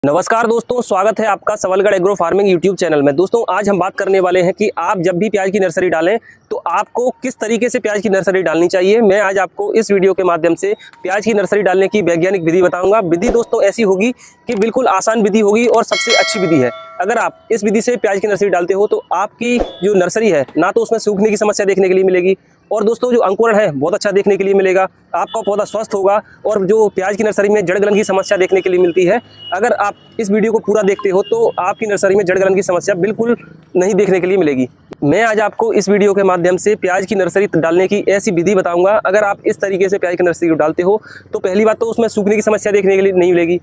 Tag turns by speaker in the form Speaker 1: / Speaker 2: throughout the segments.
Speaker 1: नमस्कार दोस्तों, स्वागत है आपका Sabalgarh agro farming YouTube channel में। दोस्तों आज हम बात करने वाले हैं कि आप जब भी प्याज की नर्सरी डालें तो आपको किस तरीके से प्याज की नर्सरी डालनी चाहिए। मैं आज आपको इस वीडियो के माध्यम से प्याज की नर्सरी डालने की वैज्ञानिक विधि बताऊंगा। विधि दोस्तों ऐसी होगी कि बिल्कुल आसान विधि होगी और सबसे अच्छी विधि है। अगर आप इस विधि से प्याज की नर्सरी डालते हो तो आपकी जो नर्सरी है ना तो उसमें सूखने की समस्या देखने के लिए मिलेगी, और दोस्तों जो अंकुरण है बहुत अच्छा देखने के लिए मिलेगा। आपका पौधा स्वस्थ होगा और जो प्याज की नर्सरी में जड़ गलन की समस्या देखने के लिए मिलती है, अगर आप इस वीडियो को पूरा देखते हो तो आपकी नर्सरी में जड़ गलन की समस्या बिल्कुल नहीं देखने के लिए मिलेगी। मैं आज आपको इस वीडियो के माध्यम से प्याज की नर्सरी डालने की ऐसी विधि बताऊंगा। अगर आप इस तरीके से प्याज की नर्सरी डालते हो तो पहली बात तो उसमें सूखने की समस्या देखने के लिए नहीं मिलेगी,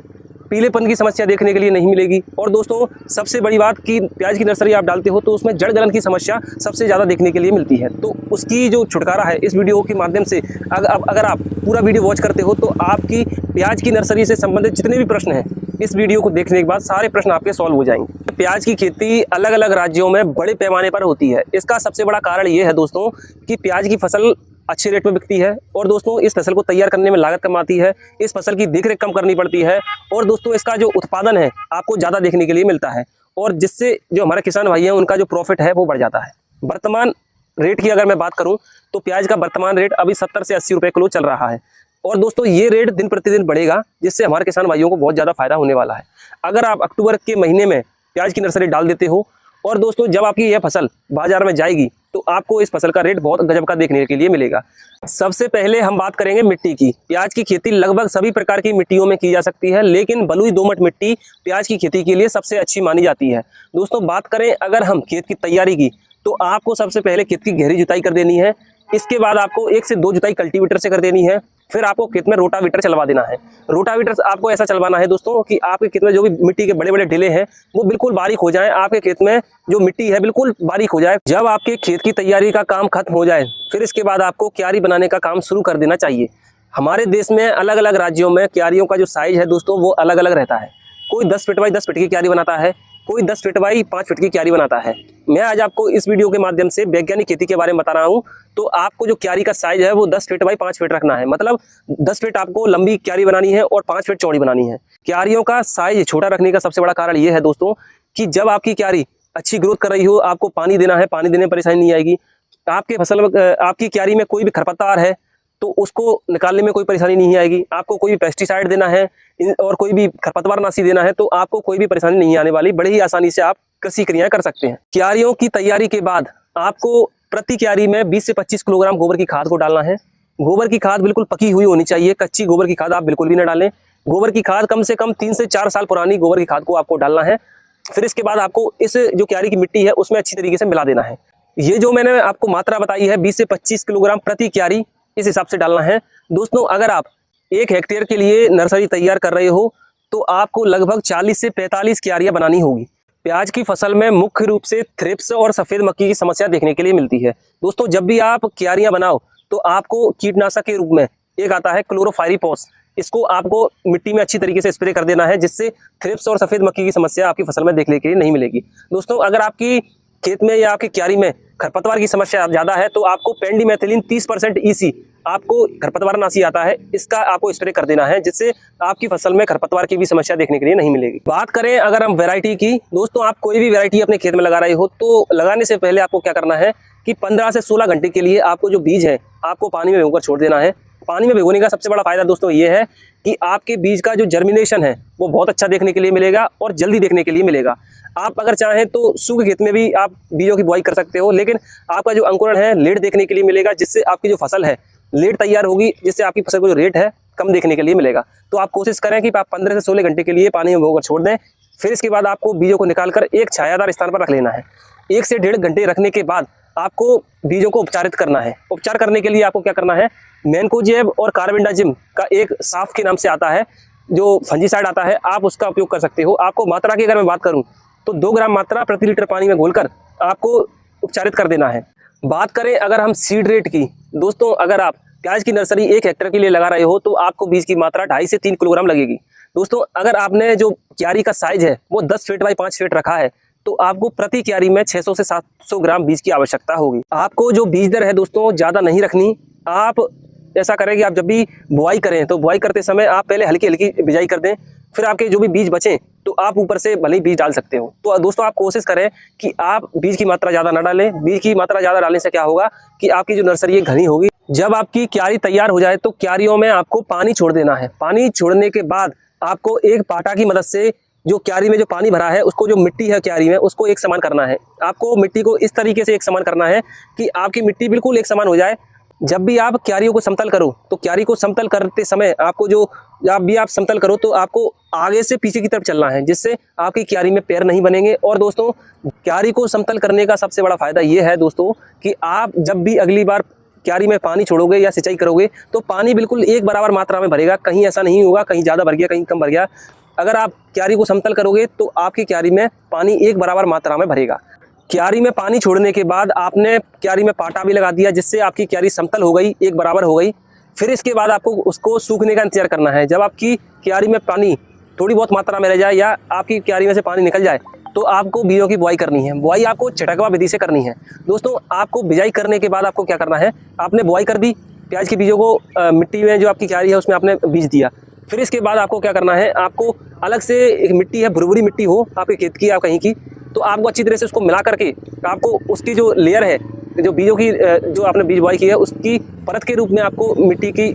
Speaker 1: पीलेपन की समस्या देखने के लिए नहीं मिलेगी, और दोस्तों सबसे बड़ी बात कि प्याज की नर्सरी आप डालते हो तो उसमें जड़ गलन की समस्या सबसे ज़्यादा देखने के लिए मिलती है। तो उसकी जो छुटकारा है इस वीडियो के माध्यम से अगर आप पूरा वीडियो वॉच करते हो तो आपकी प्याज की नर्सरी से संबंधित जितने भी प्रश्न हैं इस वीडियो को देखने के बाद सारे प्रश्न आपके सॉल्व हो जाएंगे। प्याज की खेती अलग अलग राज्यों में बड़े पैमाने पर होती है। इसका सबसे बड़ा कारण ये है दोस्तों कि प्याज की फसल अच्छे रेट में बिकती है, और दोस्तों इस फसल को तैयार करने में लागत कम आती है, इस फसल की देखरेख कम करनी पड़ती है, और दोस्तों इसका जो उत्पादन है आपको ज़्यादा देखने के लिए मिलता है, और जिससे जो हमारे किसान भाई हैं उनका जो प्रॉफिट है वो बढ़ जाता है। वर्तमान रेट की अगर मैं बात करूं तो प्याज का वर्तमान रेट अभी 70 से 80 रुपये किलो चल रहा है, और दोस्तों ये रेट दिन प्रतिदिन बढ़ेगा, जिससे हमारे किसान भाइयों को बहुत ज़्यादा फायदा होने वाला है। अगर आप अक्टूबर के महीने में प्याज की नर्सरी डाल देते हो और दोस्तों जब आपकी यह फसल बाजार में जाएगी तो आपको इस फसल का रेट बहुत गजब का देखने के लिए मिलेगा। सबसे पहले हम बात करेंगे मिट्टी की। प्याज की खेती लगभग सभी प्रकार की मिट्टियों में की जा सकती है, लेकिन बलुई दोमट मिट्टी प्याज की खेती के लिए सबसे अच्छी मानी जाती है। दोस्तों बात करें अगर हम खेत की तैयारी की तो आपको सबसे पहले खेत की गहरी जुताई कर देनी है। इसके बाद आपको 1 से 2 जुताई कल्टीवेटर से कर देनी है। फिर आपको खेत में रोटावेटर चलवा देना है। रोटावेटर आपको ऐसा चलवाना है दोस्तों कि आपके खेत में जो भी मिट्टी के बड़े बड़े ढेले हैं वो बिल्कुल बारीक हो जाएं, आपके खेत में जो मिट्टी है बिल्कुल बारीक हो जाए। जब आपके खेत की तैयारी का काम खत्म हो जाए फिर इसके बाद आपको क्यारी बनाने का काम शुरू कर देना चाहिए। हमारे देश में अलग अलग राज्यों में क्यारियों का जो साइज है दोस्तों वो अलग अलग रहता है। कोई 10 फीट बाई 10 फीट की क्यारी बनाता है, कोई 10 फीट बाई 5 फीट की क्यारी बनाता है। मैं आज आपको इस वीडियो के माध्यम से वैज्ञानिक खेती के बारे में बता रहा हूं। तो आपको जो क्यारी का साइज है वो 10 फीट बाई 5 फीट रखना है, मतलब 10 फीट आपको लंबी क्यारी बनानी है और 5 फीट चौड़ी बनानी है। क्यारियों का साइज छोटा रखने का सबसे बड़ा कारण ये है दोस्तों कि जब आपकी क्यारी अच्छी ग्रोथ कर रही हो, आपको पानी देना है, पानी देने में परेशानी नहीं आएगी। आपके फसल आपकी क्यारी में कोई भी खरपतवार है तो उसको निकालने में कोई परेशानी नहीं आएगी। आपको कोई भी पेस्टिसाइड देना है और कोई भी खरपतवार नाशी देना है तो आपको कोई भी परेशानी नहीं आने वाली। बड़े ही आसानी से आप कृषि क्रियाएं कर सकते हैं। क्यारियों की तैयारी के बाद आपको प्रति क्यारी में 20 से 25 किलोग्राम गोबर की खाद को डालना है। गोबर की खाद बिल्कुल पकी हुई होनी चाहिए, कच्ची गोबर की खाद आप बिल्कुल भी न डालें। गोबर की खाद कम से कम 3 से 4 साल पुरानी गोबर की खाद को आपको डालना है। फिर इसके बाद आपको इस जो क्यारी की मिट्टी है उसमें अच्छी तरीके से मिला देना है। ये जो मैंने आपको मात्रा बताई है 20 से 25 किलोग्राम प्रति क्यारी, इस हिसाब से डालना है। दोस्तों अगर आप 1 हेक्टेयर के लिए नर्सरी तैयार कर रहे हो तो आपको लगभग 40 से 45 क्यारियां बनानी होगी। प्याज की फसल में मुख्य रूप से थ्रिप्स और सफ़ेद मक्खी की समस्या देखने के लिए मिलती है। दोस्तों जब भी आप क्यारियां बनाओ तो आपको कीटनाशक के रूप में एक आता है क्लोरोफाइरीफॉस, इसको आपको मिट्टी में अच्छी तरीके से स्प्रे कर देना है, जिससे थ्रिप्स और सफ़ेद मक्खी की समस्या आपकी फसल में देखने के लिए नहीं मिलेगी। दोस्तों अगर आपकी खेत में या आपकी क्यारी में खरपतवार की समस्या ज़्यादा है तो आपको पेंडिमेथिलीन 30% EC आपको खरपतवार नाशी आता है, इसका आपको स्प्रे कर देना है, जिससे आपकी फसल में खरपतवार की भी समस्या देखने के लिए नहीं मिलेगी। बात करें अगर हम वैरायटी की, दोस्तों आप कोई भी वैरायटी अपने खेत में लगा रहे हो तो लगाने से पहले आपको क्या करना है कि 15 से 16 घंटे के लिए आपको जो बीज है आपको पानी में भिगोकर छोड़ देना है। पानी में भिगोने का सबसे बड़ा फायदा दोस्तों ये है कि आपके बीज का जो जर्मिनेशन है वो बहुत अच्छा देखने के लिए मिलेगा और जल्दी देखने के लिए मिलेगा। आप अगर चाहें तो सूखे खेत में भी आप बीजों की बुआई कर सकते हो, लेकिन आपका जो अंकुरण है लेट देखने के लिए मिलेगा, जिससे आपकी जो फसल है लेट तैयार होगी, जिससे आपकी फसल को जो रेट है कम देखने के लिए मिलेगा। तो आप कोशिश करें कि आप 15 से 16 घंटे के लिए पानी में भिगोकर छोड़ दें। फिर इसके बाद आपको बीजों को निकालकर एक छायादार स्थान पर रख लेना है। 1 से 1.5 घंटे रखने के बाद आपको बीजों को उपचारित करना है। उपचार करने के लिए आपको क्या करना है, मैनकोजेब और कार्बेंडाजिम का एक साफ के नाम से आता है जो फंजीसाइड आता है, आप उसका उपयोग कर सकते हो। आपको मात्रा की अगर मैं बात करूं तो 2 ग्राम मात्रा प्रति लीटर पानी में घोलकर आपको उपचारित कर देना है। बात करें अगर हम सीड रेट की, दोस्तों अगर आप प्याज की नर्सरी 1 हेक्टेयर के लिए लगा रहे हो तो आपको बीज की मात्रा 2.5 से 3 किलोग्राम लगेगी। दोस्तों अगर आपने जो क्यारी का साइज है वो 10 फीट बाई 5 फीट रखा है तो आपको प्रति क्यारी में 600 से 700 ग्राम बीज की आवश्यकता होगी। आपको जो बीज दर है दोस्तों ज़्यादा नहीं रखनी। आप ऐसा करें कि आप जब भी बुआई करें तो बुआई करते समय आप पहले हल्की हल्की बिजाई कर दें, फिर आपके जो भी बीज बचे तो आप ऊपर से भले ही बीज डाल सकते हो। तो दोस्तों आप कोशिश करें कि आप बीज की मात्रा ज़्यादा ना डालें। बीज की मात्रा ज़्यादा डालने से क्या होगा कि आपकी जो नर्सरी है घनी होगी। जब आपकी क्यारी तैयार हो जाए तो क्यारियों में आपको पानी छोड़ देना है। पानी छोड़ने के बाद आपको एक पाटा की मदद से जो क्यारी में जो पानी भरा है उसको, जो मिट्टी है क्यारी में, उसको एक समान करना है। आपको मिट्टी को इस तरीके से एक समान करना है कि आपकी मिट्टी बिल्कुल एक समान हो जाए। जब भी आप क्यारियों को समतल करो तो क्यारी को समतल करते समय आपको आप समतल करो तो आपको आगे से पीछे की तरफ चलना है, जिससे आपकी क्यारी में पैर नहीं बनेंगे। और दोस्तों क्यारी को समतल करने का सबसे बड़ा फायदा ये है दोस्तों कि आप जब भी अगली बार क्यारी में पानी छोड़ोगे या सिंचाई करोगे तो पानी बिल्कुल एक बराबर मात्रा में भरेगा। कहीं ऐसा नहीं होगा कहीं ज़्यादा भर गया कहीं कम भर गया। अगर आप क्यारी को समतल करोगे तो आपकी क्यारी में पानी एक बराबर मात्रा में भरेगा। क्यारी में पानी छोड़ने के बाद आपने क्यारी में पाटा भी लगा दिया, जिससे आपकी क्यारी समतल हो गई, एक बराबर हो गई। फिर इसके बाद आपको उसको सूखने का इंतजार करना है। जब आपकी क्यारी में पानी थोड़ी बहुत मात्रा में रह जाए या आपकी क्यारी में से पानी निकल जाए तो आपको बीजों की बुआई करनी है। बुआई आपको छिटकवा विधि से करनी है। दोस्तों आपको बिजाई करने के बाद आपको क्या करना है, आपने बुआई कर दी प्याज के बीजों को, मिट्टी में जो आपकी क्यारी है उसमें आपने बीज दिया। फिर इसके बाद आपको क्या करना है, आपको अलग से एक मिट्टी है, भुरभुरी मिट्टी हो आपके खेत की या कहीं की, तो आपको अच्छी तरह से उसको मिला करके आपको उसकी जो लेयर है, जो बीजों की जो आपने बीज बुआई की है उसकी परत के रूप में आपको मिट्टी की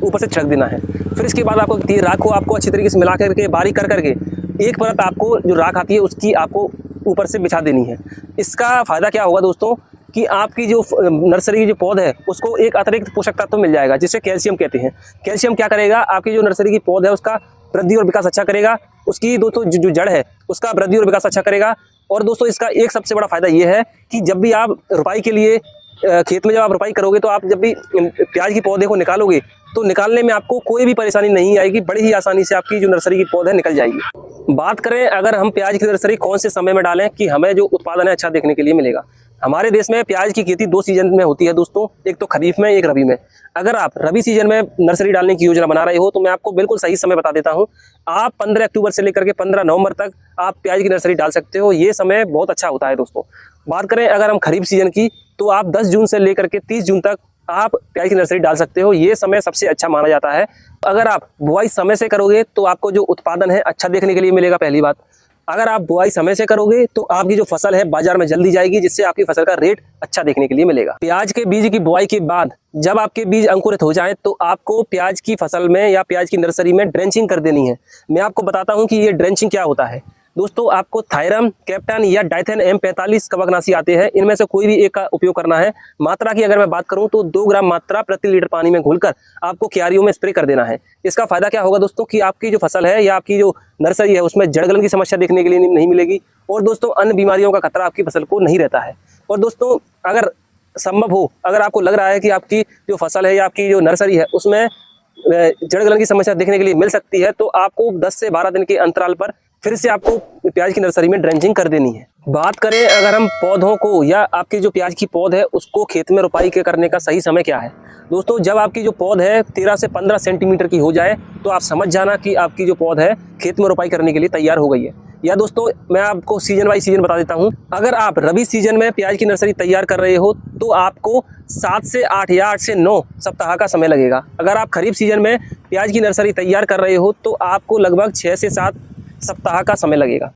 Speaker 1: ऊपर से छिड़क देना है। फिर इसके बाद आपको राख को आपको अच्छी तरीके से मिला करके बारीक कर करके एक परत आपको जो राख आती है उसकी आपको ऊपर से बिछा देनी है। इसका फ़ायदा क्या होगा दोस्तों कि आपकी जो नर्सरी की जो पौध है उसको एक अतिरिक्त पोषक तत्व मिल जाएगा, जिसे कैल्शियम कहते हैं। कैल्शियम क्या करेगा, आपकी जो नर्सरी की पौध है उसका वृद्धि और विकास अच्छा करेगा। उसकी दोस्तों जो जड़ है उसका वृद्धि और विकास अच्छा करेगा। और दोस्तों इसका एक सबसे बड़ा फायदा ये है कि जब भी आप रोपाई के लिए खेत में जब आप रोपाई करोगे तो आप जब भी प्याज की पौधे को निकालोगे तो निकालने में आपको कोई भी परेशानी नहीं आएगी। बड़ी ही आसानी से आपकी जो नर्सरी की पौध है निकल जाएगी। बात करें अगर हम प्याज की नर्सरी कौन से समय में डालें कि हमें जो उत्पादन है अच्छा देखने के लिए मिलेगा। हमारे देश में प्याज की खेती 2 सीजन में होती है दोस्तों, एक तो खरीफ में, एक रबी में। अगर आप रबी सीजन में नर्सरी डालने की योजना बना रहे हो तो मैं आपको बिल्कुल सही समय बता देता हूं। आप 15 अक्टूबर से लेकर के 15 नवंबर तक आप प्याज की नर्सरी डाल सकते हो। ये समय बहुत अच्छा होता है दोस्तों। बात करें अगर हम खरीफ सीजन की तो आप 10 जून से लेकर के 30 जून तक आप प्याज की नर्सरी डाल सकते हो। ये समय सबसे अच्छा माना जाता है। अगर आप बुआई समय से करोगे तो आपको जो उत्पादन है अच्छा देखने के लिए मिलेगा, पहली बात। अगर आप बुआई समय से करोगे तो आपकी जो फसल है बाजार में जल्दी जाएगी, जिससे आपकी फसल का रेट अच्छा देखने के लिए मिलेगा। प्याज के बीज की बुआई के बाद जब आपके बीज अंकुरित हो जाए तो आपको प्याज की फसल में या प्याज की नर्सरी में ड्रेंचिंग कर देनी है। मैं आपको बताता हूं कि ये ड्रेंचिंग क्या होता है। दोस्तों आपको थायरम, कैप्टन या डाइथेन M45 कवकनाशी आते हैं, इनमें से कोई भी एक का उपयोग करना है। मात्रा की अगर मैं बात करूं तो 2 ग्राम मात्रा प्रति लीटर पानी में घोलकर आपको क्यारियों में स्प्रे कर देना है। इसका फायदा क्या होगा दोस्तों कि आपकी जो फसल है या आपकी जो नर्सरी है उसमें जड़ गलन की समस्या देखने के लिए नहीं मिलेगी। और दोस्तों अन्य बीमारियों का खतरा आपकी फसल को नहीं रहता है। और दोस्तों अगर संभव हो, अगर आपको लग रहा है कि आपकी जो फसल है या आपकी जो नर्सरी है उसमें जड़ गलन की समस्या देखने के लिए मिल सकती है, तो आपको 10 से 12 दिन के अंतराल पर फिर से आपको प्याज की नर्सरी में ड्रेंचिंग कर देनी है। बात करें अगर हम पौधों को या आपकी जो प्याज की पौध है उसको खेत में रोपाई के करने का सही समय क्या है। दोस्तों जब आपकी जो पौध है 13 से 15 सेंटीमीटर की हो जाए तो आप समझ जाना कि आपकी जो पौध है खेत में रोपाई करने के लिए तैयार हो गई है। या दोस्तों मैं आपको सीजन वाइज सीजन बता देता हूं। अगर आप रबी सीजन में प्याज की नर्सरी तैयार कर रहे हो तो आपको 7 से 8 या 8 से 9 सप्ताह का समय लगेगा। अगर आप खरीफ सीजन में प्याज की नर्सरी तैयार कर रहे हो तो आपको लगभग 6 से 7 सप्ताह का समय लगेगा।